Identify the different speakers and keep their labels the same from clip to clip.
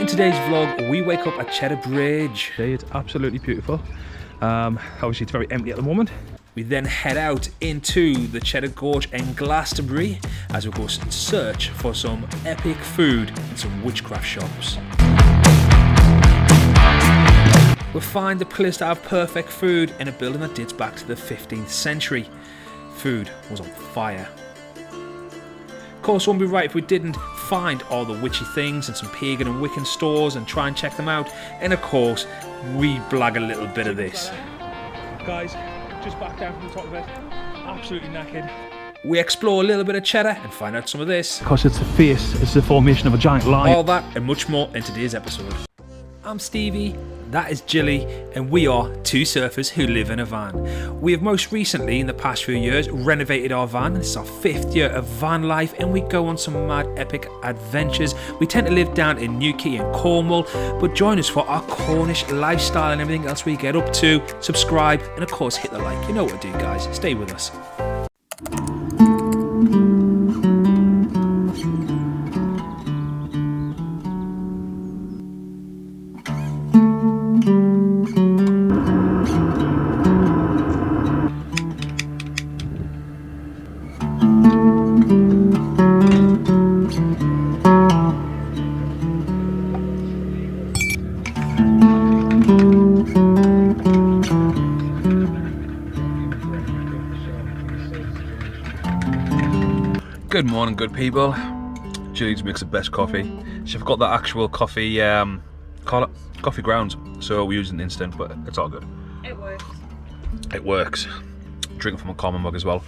Speaker 1: In today's vlog, we wake up at Cheddar Bridge.
Speaker 2: Today it's absolutely beautiful. Obviously it's very empty at the moment.
Speaker 1: We then head out into the Cheddar Gorge and Glastonbury as we go and search for some epic food and some witchcraft shops. We'll find the place to have perfect food in a building that dates back to the 15th century. Food was on fire. Of course, it wouldn't be right if we didn't find all the witchy things and some pagan and Wiccan stores and try and check them out. And of course, we blag a little bit of this.
Speaker 2: Guys, just back down from the top of it. Absolutely knackered.
Speaker 1: We explore a little bit of Cheddar and find out some of this.
Speaker 2: Because it's the face, it's the formation of a giant lion.
Speaker 1: All that and much more in today's episode. I'm Stevie, that is Jilly, and we are two surfers who live in a van. We have most recently, in the past few years, renovated our van. This is our 5th year of van life, and we go on some mad epic adventures. We tend to live down in Newquay and Cornwall, but join us for our Cornish lifestyle and everything else we get up to. Subscribe, and of course hit the like. You know what to do, guys. Stay with us.
Speaker 2: Good morning, good people. Jilly makes the best coffee. She forgot that actual coffee, coffee grounds. So we're using instant, but it's all good.
Speaker 3: It works.
Speaker 2: It works. Drinking from a common mug as well.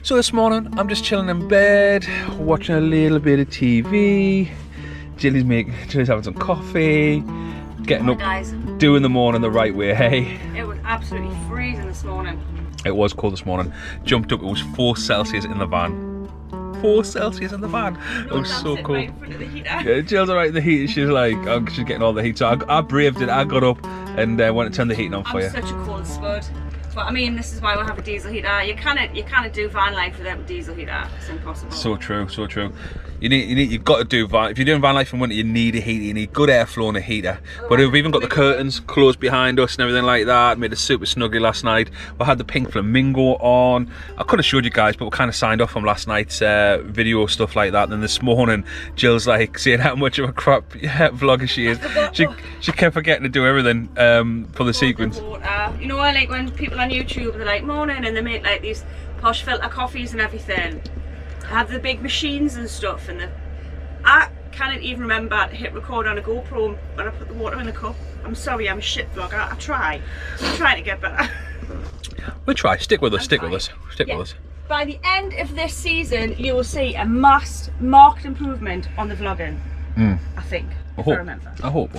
Speaker 2: So this morning, I'm just chilling in bed, watching a little bit of TV. Jilly's having some coffee, getting up,
Speaker 3: guys.
Speaker 2: doing the morning the right way. Hey,
Speaker 3: It was absolutely freezing this morning.
Speaker 2: it was cold this morning. Jumped up, it was 4 Celsius in the van. 4 Celsius in the van. It was so cool.
Speaker 3: Right in front of the heater.
Speaker 2: Yeah, Jill's alright in the heat. She's like, oh, she's getting all the heat. So I braved it. I got up and went to turn the heating on for
Speaker 3: I'm
Speaker 2: you.
Speaker 3: such a cold spud. But I mean, this is why we have a diesel heater. You can't do van life without a diesel heater. It's impossible.
Speaker 2: So true, so true. You've got to do van. If you're doing van life in winter, you need a heater. You need good airflow and a heater. But we've even got the curtains closed behind us and everything like that. Made it super snuggy last night. We had the pink flamingo on. I could have showed you guys, but we kind of signed off from last night's video stuff like that. And then this morning, Jill's like saying how much of a crap vlogger she is. She kept forgetting to do everything for the sequence.
Speaker 3: You know, I like when people on YouTube they're like morning and they make like these posh filter coffees and everything. Have the big machines and stuff, and I can't even remember to hit record on a GoPro when I put the water in the cup. I'm sorry, I'm a shit vlogger. I'm trying to get better.
Speaker 2: We'll try. Stick with us. Stick with us. Stick with us.
Speaker 3: By the end of this season, you will see a marked improvement on the vlogging. I think. If I remember.
Speaker 2: I hope.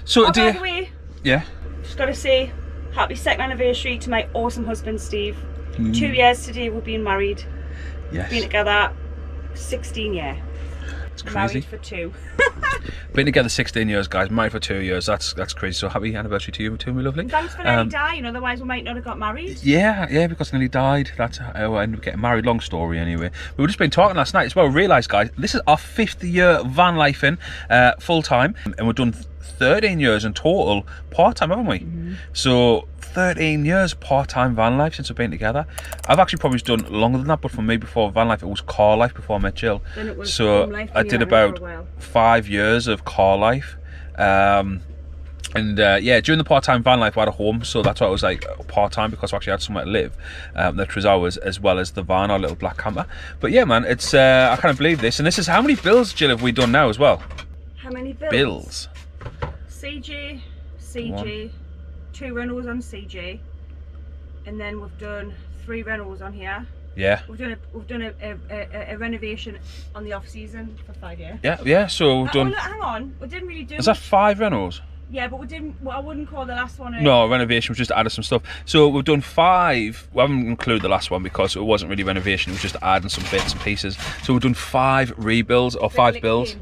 Speaker 2: So,
Speaker 3: Oh, by the way,
Speaker 2: yeah.
Speaker 3: just got to say, happy 2nd anniversary to my awesome husband Steve. 2 years today we've been married.
Speaker 2: Yes.
Speaker 3: Been together 16 years.
Speaker 2: It's crazy.
Speaker 3: Married for 2.
Speaker 2: Been together 16 years, guys. Married for 2 years. That's crazy. So happy anniversary to you too, my lovely.
Speaker 3: Thanks for nearly dying, otherwise we might not have got married.
Speaker 2: Yeah, because I nearly died. That's how I ended up getting married. Long story anyway. We were just been talking last night as well. Realised, guys, this is our 5th year van life in full time, and we've done 13 years in total part time, haven't we? So 13 years part-time van life since we've been together. I've actually probably done longer than that, but for me before van life it was car life before I met Jill.
Speaker 3: Then it was
Speaker 2: so
Speaker 3: home life
Speaker 2: I did about 5 years of car life. Yeah, during the part-time van life I had a home, so that's why it was like part-time, because I actually had somewhere to live. That was ours, as well as the van, our little black camper. But yeah, man, it's I can't believe this. And this is, how many bills, Jill, have we done now as well?
Speaker 3: How many bills?
Speaker 2: Bills.
Speaker 3: CJ, 2 Renaults on CJ, and then we've done 3 Renaults on here.
Speaker 2: Yeah.
Speaker 3: We've done a renovation on the off season for 5 years.
Speaker 2: Yeah. So we've done.
Speaker 3: Oh, hang on, we didn't really do.
Speaker 2: Is that 5 Renaults?
Speaker 3: Yeah, but we didn't. Well, I wouldn't call the last one.
Speaker 2: No, renovation was just added some stuff. So we've done 5. We haven't included the last one because it wasn't really renovation. It was just adding some bits and pieces. So we've done 5 rebuilds or 5 builds.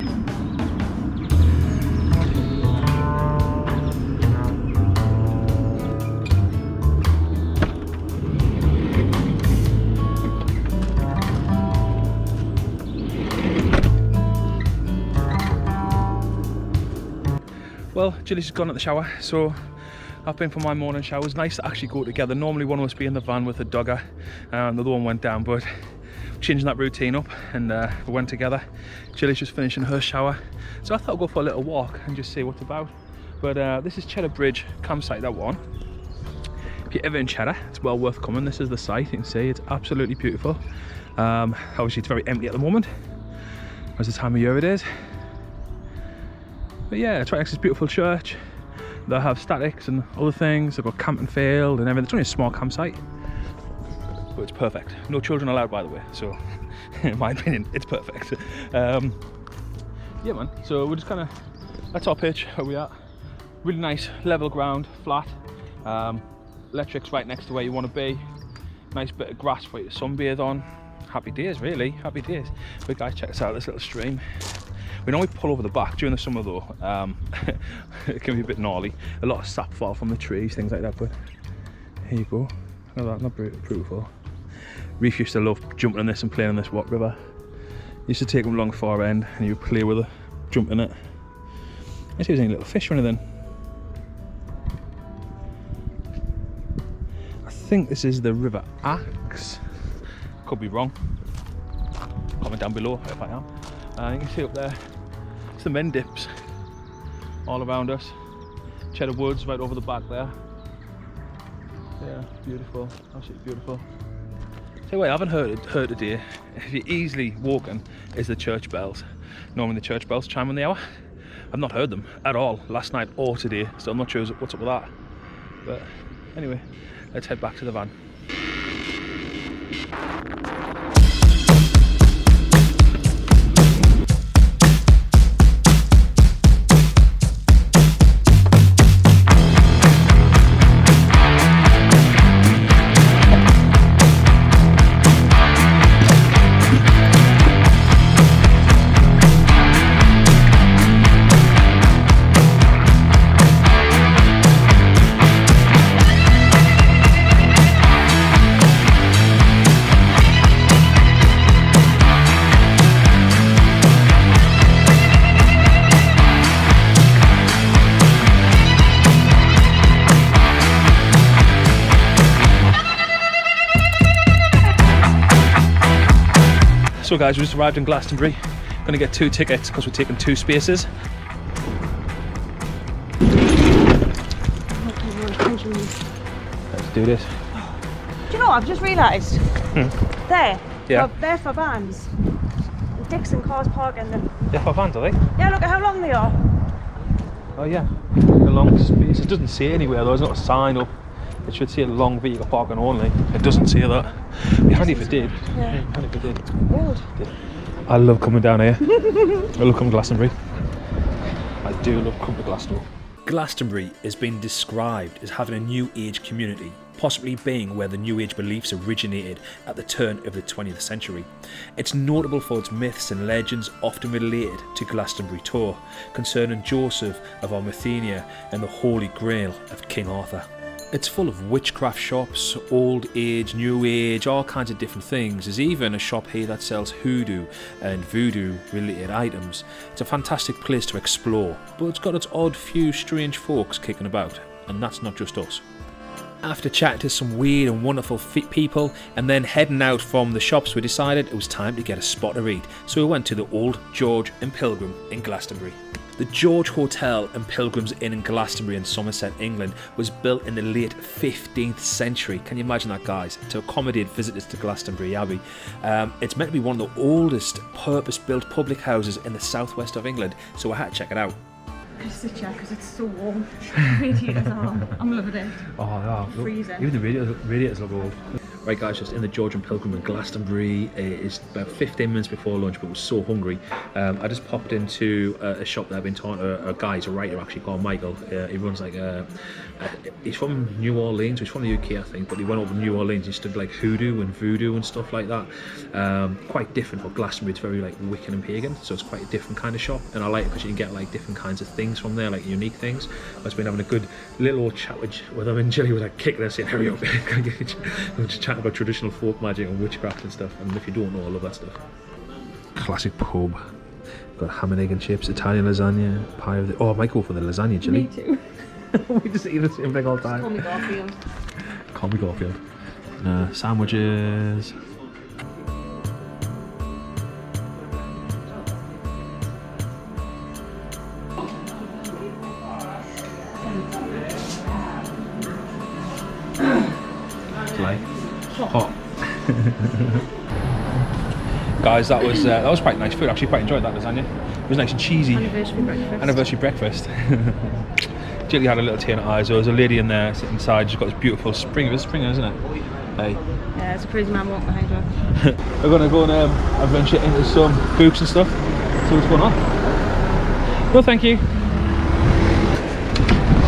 Speaker 2: Well, Jilly's just gone at the shower, so I've been for my morning shower. It was nice to actually go together. Normally one of us be in the van with the dogger, and the other one went down, but changing that routine up, and we went together. Jilly's just finishing her shower, so I thought I'd go for a little walk and just see what's about. But this is Cheddar Bridge campsite that one. If you're ever in Cheddar, it's well worth coming. This is the site, you can see it's absolutely beautiful. Obviously it's very empty at the moment, as the time of year it is. But yeah, it's right next to this beautiful church. They'll have statics and other things. They've got camping field and everything. It's only a small campsite, but it's perfect. No children allowed, by the way, so in my opinion, it's perfect. Yeah, man, so we're just kind of, that's our pitch, where we are. Really nice, level ground, flat. Electric's right next to where you want to be. Nice bit of grass for you to sunbathe on. Happy days, really, happy days. But guys, check this out, this little stream. We normally pull over the back during the summer though. It can be a bit gnarly. A lot of sap fall from the trees, things like that, but here you go. Look at that, not beautiful. Reef used to love jumping in this and playing in this river. Used to take them along far end and you play with it, jump in it. I see there's any little fish or anything. I think this is the River Axe. Could be wrong. Comment down below if I am. You can see up there, it's the men dips all around us. Cheddar Woods right over the back there. Yeah, beautiful, absolutely beautiful. So wait, I haven't heard today. If you're easily walking, is the church bells. Normally the church bells chime on the hour. I've not heard them at all last night or today, so I'm not sure what's up with that. But anyway, let's head back to the van. So guys, we just arrived in Glastonbury. Gonna get 2 tickets because we're taking 2 spaces. Let's do this.
Speaker 3: Do you know what I've just realised? There.
Speaker 2: Yeah.
Speaker 3: They're for vans. Dixon cars parking them.
Speaker 2: They're for vans, are they?
Speaker 3: Yeah, look at how long they are.
Speaker 2: Oh yeah, a long space. It doesn't say anywhere though, there's not a sign up. It should say long vehicle parking only. It doesn't say that. It'd be handy if it did.
Speaker 3: Yeah.
Speaker 2: Handy if it did.
Speaker 3: Good.
Speaker 2: I love coming down here. I love coming to Glastonbury. I do love coming to Glastonbury.
Speaker 1: Glastonbury has been described as having a New Age community, possibly being where the New Age beliefs originated at the turn of the 20th century. It's notable for its myths and legends often related to Glastonbury Tor, concerning Joseph of Armathenia and the Holy Grail of King Arthur. It's full of witchcraft shops, old age, new age, all kinds of different things. There's even a shop here that sells hoodoo and voodoo related items. It's a fantastic place to explore, but it's got its odd few strange folks kicking about, and that's not just us. After chatting to some weird and wonderful people and then heading out from the shops, we decided it was time to get a spot to eat. So we went to the Old George and Pilgrim in Glastonbury. The George Hotel and Pilgrim's Inn in Glastonbury in Somerset, England was built in the late 15th century. Can you imagine that, guys? To accommodate visitors to Glastonbury Abbey. It's meant to be one of the oldest purpose-built public houses in the southwest of England, so I had to check it out.
Speaker 3: Can you sit here because it's so warm? Radiators are. I'm loving it.
Speaker 2: Oh yeah, look,
Speaker 3: Freezing.
Speaker 2: even the radiators look old. Right guys, just in the George and Pilgrim in Glastonbury. It's about 15 minutes before lunch, but I was so hungry. I just popped into a shop that I've been talking to a guy, he's a writer actually called Michael. He runs like he's from New Orleans, he's from the UK I think, but he went over to New Orleans, he studied like hoodoo and voodoo and stuff like that. Quite different for Glastonbury, it's very like Wiccan and pagan, so it's quite a different kind of shop, and I like it because you can get like different kinds of things from there, like unique things. I've just been having a good little old chat with him, and Jilly was like kicking us saying, hurry up, we're just chatting about traditional folk magic and witchcraft and stuff, and if you don't know, I love that stuff. Classic pub,
Speaker 1: Got ham and egg and chips, Italian lasagna, pie of the... Oh, I might go for the lasagna, Jilly.
Speaker 3: Me too.
Speaker 1: We just eat the same thing all the time.
Speaker 3: Call me Garfield.
Speaker 1: Call me Garfield. Sandwiches. Like hot. Guys, that was quite nice food. Actually, quite enjoyed that lasagna. It was nice and cheesy. Anniversary breakfast. Jilly had a little tear in her eyes. There was a lady in there sitting inside. She's got this beautiful Springer, isn't it? Hey.
Speaker 3: Yeah, it's a crazy man walking behind her.
Speaker 1: We're gonna go and adventure into some books and stuff. See what's going on. No, thank you.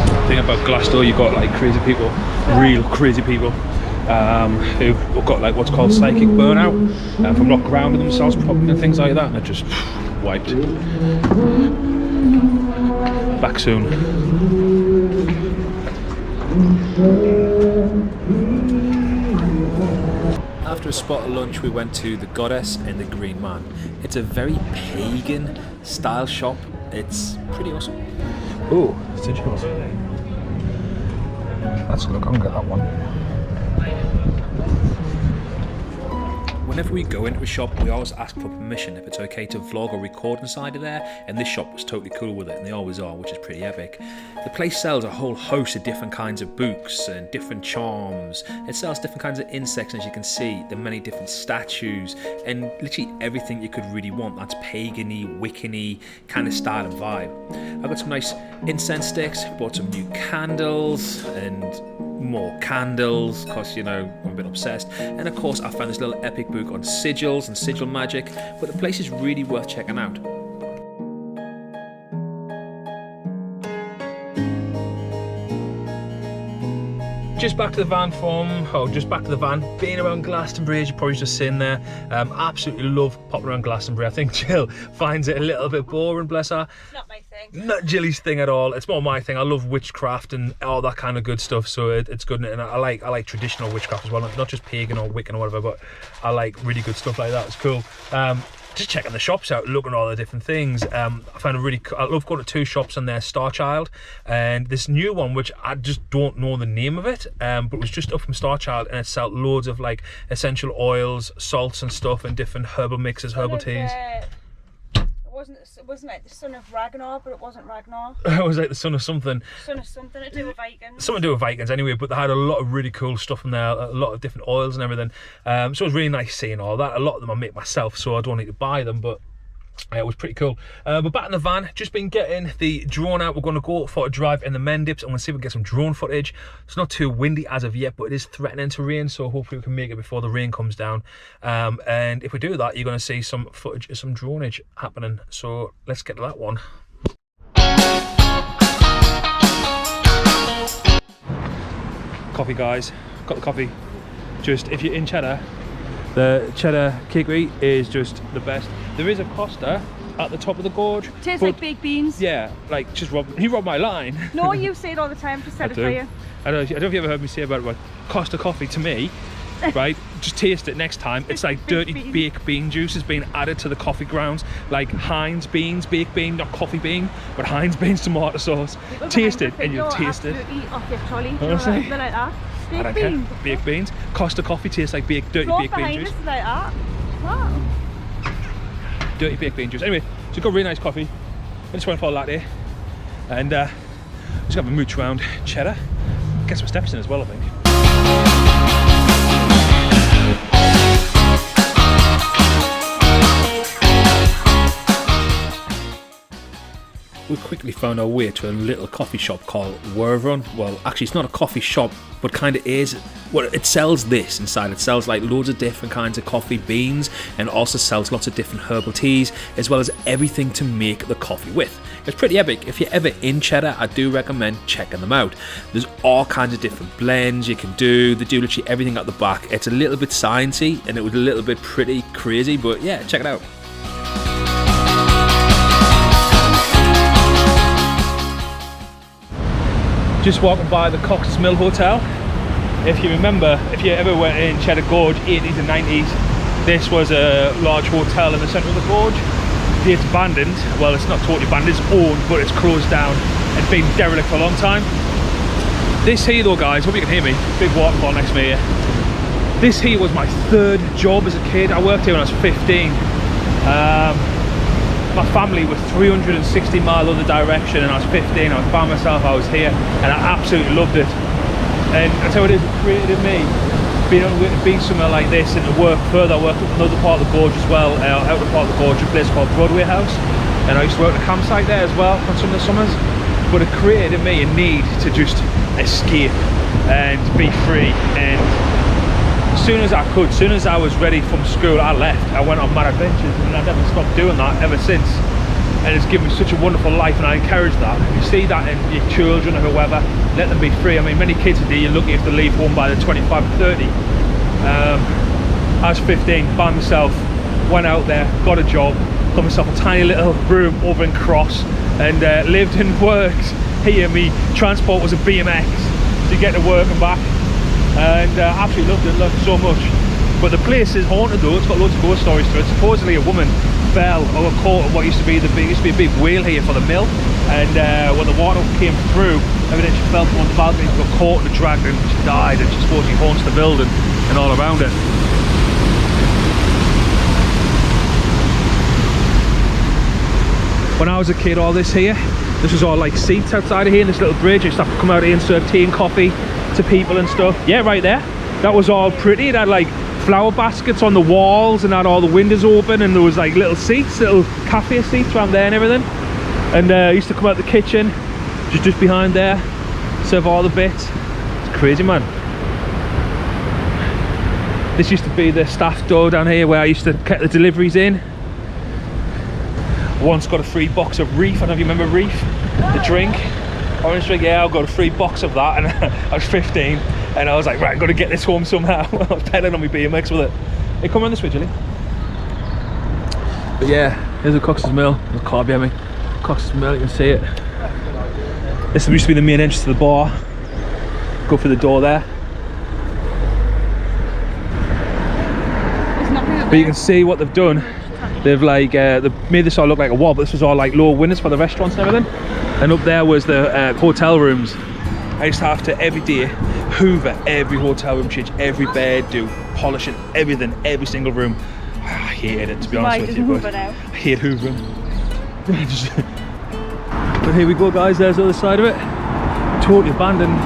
Speaker 1: The thing about Glasgow, you've got like crazy people, real crazy people, who've got like what's called psychic burnout from not grounding themselves properly and things like that, and they're just wiped. Back soon. After a spot at lunch, we went to the Goddess and the Green Man. It's a very pagan style shop. It's pretty awesome. Oh, it's interesting. Let's look. I'm gonna get that one. Whenever we go into a shop, we always ask for permission if it's okay to vlog or record inside of there, and this shop was totally cool with it, and they always are, which is pretty epic. The place sells a whole host of different kinds of books and different charms. It sells different kinds of insects, as you can see, the many different statues, and literally everything you could really want. That's pagan-y, Wiccan-y kind of style and vibe. I got some nice incense sticks, bought some new candles, and more candles, because, you know, I'm a bit obsessed. And of course, I found this little epic book on sigils and sigil magic, but the place is really worth checking out. Just back to the van being around Glastonbury, as you're probably just seen there. Absolutely love popping around Glastonbury. I think Jill finds it a little bit boring, bless her.
Speaker 3: It's not my thing.
Speaker 1: Not Jilly's thing at all. It's more my thing. I love witchcraft and all that kind of good stuff, so it's good. And I like traditional witchcraft as well, not just pagan or Wiccan or whatever, but I like really good stuff like that. It's cool. Just checking the shops out, looking at all the different things. I found I love going to two shops on there, Starchild, and this new one, which I just don't know the name of it, but it was just up from Starchild, and it sold loads of like essential oils, salts and stuff, and different herbal mixes, herbal teas.
Speaker 3: It wasn't like the son of Ragnar, but it wasn't Ragnar.
Speaker 1: It was like the son of something.
Speaker 3: Son of something to do with Vikings.
Speaker 1: Something to do with Vikings anyway, but they had a lot of really cool stuff in there, a lot of different oils and everything. So it was really nice seeing all that. A lot of them I make myself, so I don't need to buy them, but it was pretty cool. But back in the van, just been getting the drone out. We're going to go for a drive in the Mendips. I'm going to see if we can get some drone footage. It's not too windy as of yet, but it is threatening to rain, so hopefully we can make it before the rain comes down. And if we do that, you're going to see some footage of some droneage happening. So let's get to that one. Coffee, guys. Got the coffee. Just if you're in Cheddar, the Cheddar Cakery is just the best. There is a Costa at the top of the gorge.
Speaker 3: Tastes like baked beans.
Speaker 1: Yeah, like just he robbed my line.
Speaker 3: No, you say it all the time, just said it for you.
Speaker 1: I don't know if you ever heard me say about Costa coffee to me, right? Just taste it next time. It's like dirty baked bean juice has been added to the coffee grounds, like Heinz beans, baked bean, not coffee bean, but Heinz beans tomato sauce. Taste it and you'll taste it.
Speaker 3: Off your trolley.
Speaker 1: Honestly?
Speaker 3: They're like that.
Speaker 1: I don't care. Baked beans. Costa coffee tastes like dirty baked bean juice.
Speaker 3: This is like that. Wow.
Speaker 1: Dirty baked bean juice. Anyway, so we've got really nice coffee. I just went for a latte, and just have a mooch around Cheddar. Get some steps in as well, I think. We quickly found our way to a little coffee shop called Wervron. Well, actually it's not a coffee shop, but kind of is. Well, it sells this inside. It sells like loads of different kinds of coffee beans, and also sells lots of different herbal teas, as well as everything to make the coffee with. It's pretty epic. If you're ever in Cheddar, I do recommend checking them out. There's all kinds of different blends you can do. They do literally everything at the back. It's a little bit sciencey, and it was a little bit pretty crazy, but yeah, check it out. Just walking by the Cox's Mill Hotel. If you remember, if you ever went in Cheddar Gorge 80s and 90s, this was a large hotel in the centre of the gorge. It's abandoned. Well, it's not totally abandoned, it's owned, but it's closed down and been derelict for a long time. This here though, guys, hope you can hear me, big waterfall next to me here. This here was my 3rd job as a kid. I worked here when I was 15. My family was 360 miles other direction and I was 15. I found myself, I was here and I absolutely loved it. And I tell you what, it created me being somewhere like this and to work further. I worked up another part of the gorge as well, out the part of the gorge, a place called Broadway House, and I used to work at a campsite there as well on some of the summers. But it created in me a need to just escape and be free. And as soon as I could, as soon as I was ready from school, I left. I went on mad adventures and I've never stopped doing that ever since. And it's given me such a wonderful life, and I encourage that. If you see that in your children or whoever, let them be free. I mean, many kids today, you're lucky if they leave home by the 25 or 30. I was 15, by myself, went out there, got a job, got myself a tiny little room over in Cross, and lived and worked here. My transport was a BMX to get to work and back, and absolutely loved it so much. But the place is haunted though, it's got loads of ghost stories to it. Supposedly a woman fell or caught what used to be a big wheel here for the mill, and when the water came through, evidently she fell from the balcony, got caught in the drag and she died, and she supposedly haunts the building and all around it. When I was a kid, all this here, this was all like seats outside of here in this little bridge. I used to have to come out here and serve tea and coffee to people and stuff. Yeah, right there. That was all pretty. It had like flower baskets on the walls and had all the windows open, and there was like little seats, little cafe seats around there and everything. And I used to come out the kitchen, just behind there, serve all the bits. It's crazy, man. This used to be the staff door down here where I used to get the deliveries in. Once got a free box of Reef. I don't know if you remember Reef, the drink, orange drink. Yeah, I got a free box of that, and I was 15, and I was like, right, I've got to get this home somehow. I was pedaling on my BMX with it. Hey, come on this way, Jilly. But yeah, here's the Cox's Mill. There's a car behind me. Cox's Mill, you can see it. This used to be the main entrance to the bar. Go through the door there. But you can see what they've done. They've like they've made this all look like a wall, but this was all like lower windows for the restaurants and everything. And up there was the hotel rooms. I used to have to every day hoover every hotel room, change every bed, do polishing everything, every single room. I hated it, to be honest with you, but I hate hoovering. But here we go, guys. There's the other side of it. Totally abandoned.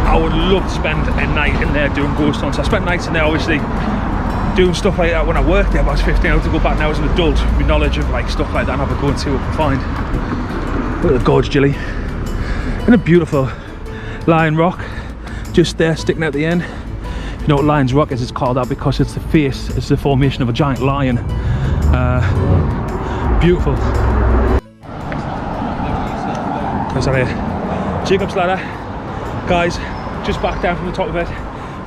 Speaker 1: I would love to spend a night in there doing ghost hunts. I spent nights in there, obviously, doing stuff like that when I worked there. But I was 15. I had to go back now as an adult with knowledge of like stuff like that, and have a go and see what we can find. Look at the gorge, Jilly. And a beautiful lion rock just there sticking out the end. You know what Lion's Rock is? It's called that because it's the face, it's the formation of a giant lion. Beautiful. What's that here? Jacob's Ladder. Guys, just back down from the top of it.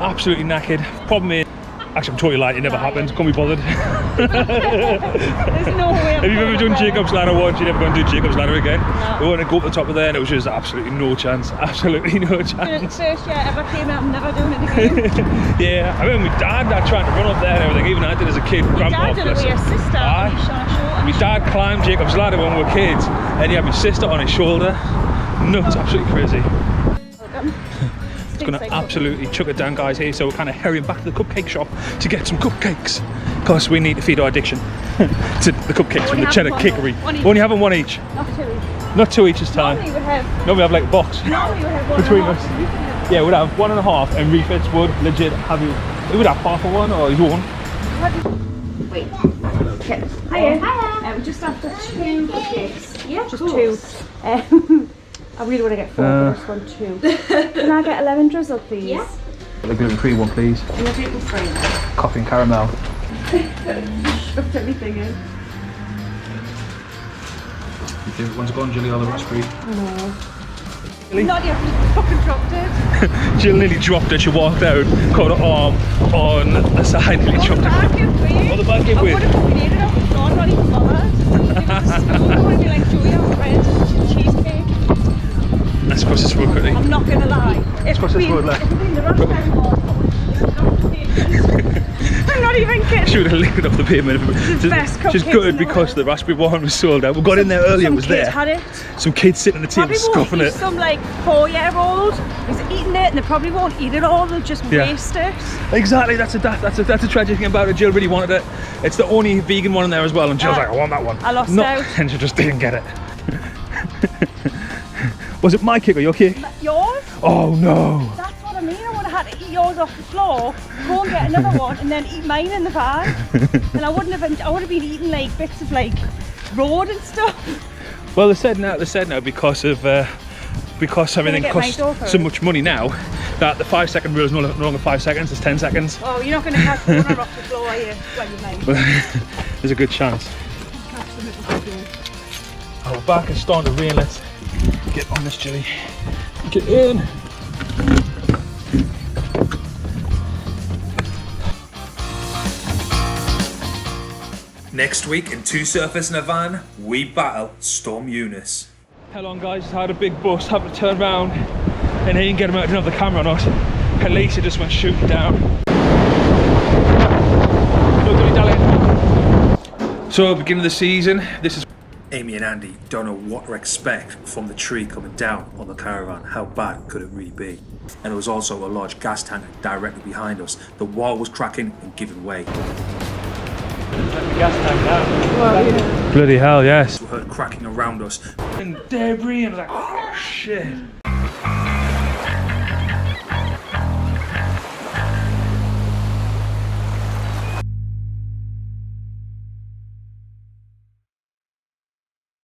Speaker 1: Absolutely knackered. Problem is, actually I'm totally lying, it never happened. Can't be bothered.
Speaker 3: There's no way.
Speaker 1: Have you ever done Jacob's Ladder once? You're never going to do Jacob's Ladder again?
Speaker 3: No.
Speaker 1: We want to go up the top of there and it was just absolutely no chance. Absolutely no chance.
Speaker 3: First year I ever came out, I'm never doing it again.
Speaker 1: Yeah, I remember my dad trying to run up there and everything. Even I did as a kid.
Speaker 3: Your dad did it with your sister.
Speaker 1: My dad climbed Jacob's Ladder when we were kids, and he had my sister on his shoulder. Nuts, absolutely crazy. It's going to absolutely chuck it down, guys, here, so we're kind of hurrying back to the cupcake shop to get some cupcakes, because we need to feed our addiction to the cupcakes from the Cheddar Kickery. Only having one each.
Speaker 3: Not two each.
Speaker 1: Not two each this time.
Speaker 3: Normally we would have.
Speaker 1: Normally we have like a box.
Speaker 3: Normally we would have one
Speaker 1: between
Speaker 3: and a
Speaker 1: us.
Speaker 3: half.
Speaker 1: Yeah, we'd have 1.5, and refits would legit have you. We would have half of one or his own.
Speaker 3: Wait. Okay. Hiya. Hiya. We just after 2 cupcakes. Yeah, just two. I really want to get 4, but I just want 2. Can I get a lemon drizzle, please? Yeah.
Speaker 1: The gluten-free one, please.
Speaker 3: And a gluten-free one.
Speaker 1: Coffee and caramel.
Speaker 3: Shoved everything in.
Speaker 1: Your favourite one's gone, Jilly, all the rest free.
Speaker 3: No. Not yet, I fucking dropped it.
Speaker 1: Jill nearly dropped it, she walked out, caught her arm on the side, nearly dropped it. Oh, the bag gave way.
Speaker 3: I would have fucking ate it off the floor, not even bothered. I want to be like Joey on bread, cheesecake.
Speaker 1: Let's cross this road quickly.
Speaker 3: I'm not going to lie.
Speaker 1: Let's cross this road, left.
Speaker 3: If we've been the wrong time, I'm not even kidding.
Speaker 2: She would have licked up the pavement.
Speaker 3: best
Speaker 2: She's
Speaker 3: cupcakes
Speaker 2: gutted
Speaker 3: in the
Speaker 2: because the raspberry one was sold out. We got in there earlier, it was
Speaker 3: Some kid
Speaker 2: there.
Speaker 3: had it.
Speaker 2: Some kids sitting at the table
Speaker 3: Probably
Speaker 2: scoffing
Speaker 3: won't.
Speaker 2: it.
Speaker 3: Some like 4-year-old who's eating it, and they probably won't eat it all. They'll just waste it.
Speaker 2: Exactly, that's a tragic thing about it. Jill really wanted it. It's the only vegan one in there as well, and Jill's like, I want that one.
Speaker 3: I lost out.
Speaker 2: And she just didn't get it. Was it my kick or your kick?
Speaker 3: Yours?
Speaker 2: Oh no.
Speaker 3: That's what I mean. I would have had to eat yours off the floor, go and get another one, and then eat mine in the van. And I would have been eating like bits of like road and stuff.
Speaker 2: Well, they said now because everything
Speaker 3: get
Speaker 2: costs
Speaker 3: my door
Speaker 2: so much money now that the 5-second rule is no longer 5 seconds, it's 10 seconds.
Speaker 3: Oh, you're not going to catch the one off the floor, are you? Well, you might.
Speaker 2: There's a good chance.
Speaker 3: Catch them at the door.
Speaker 2: Oh, we're back and starting to rain. Let's get on this, Jilly. Get in.
Speaker 1: Next week in Two Surfers in a Van, we battle Storm Eunice.
Speaker 2: Hell on, guys, I had a big bus, having to turn around and he didn't get him out, didn't have the camera or not. And Lisa just went shooting down. No dilly-dally. So, beginning of the season, this is...
Speaker 1: Amy and Andy don't know what to expect from the tree coming down on the caravan. How bad could it really be? And there was also a large gas tank directly behind us. The wall was cracking and giving way.
Speaker 2: Let the gas tank down. Well, yeah. Bloody hell, yes.
Speaker 1: We heard cracking around us.
Speaker 2: And debris, and I was like, oh shit.